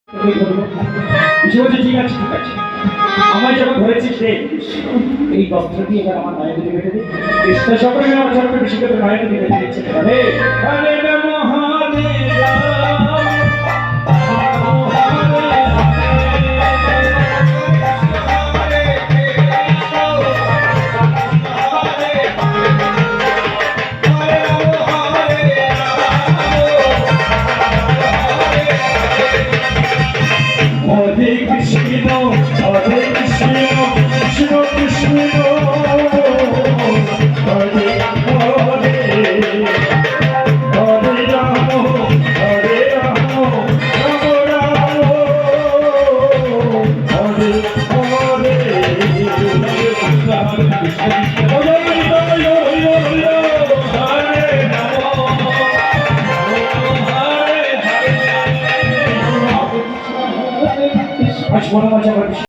ঠিক আছে ঠিক আছে, আমায় যখন ধরেছিস রে, এই বস্ত্র দিয়ে এবার আমার নয়ন দিকে বেঁধে দে। কৃষ্ণ সকলে আমার জন্ম বেশি করে নয়ন দিকে বেঁধে দিচ্ছে। হরে হরে নমঃ হরে আজ মনে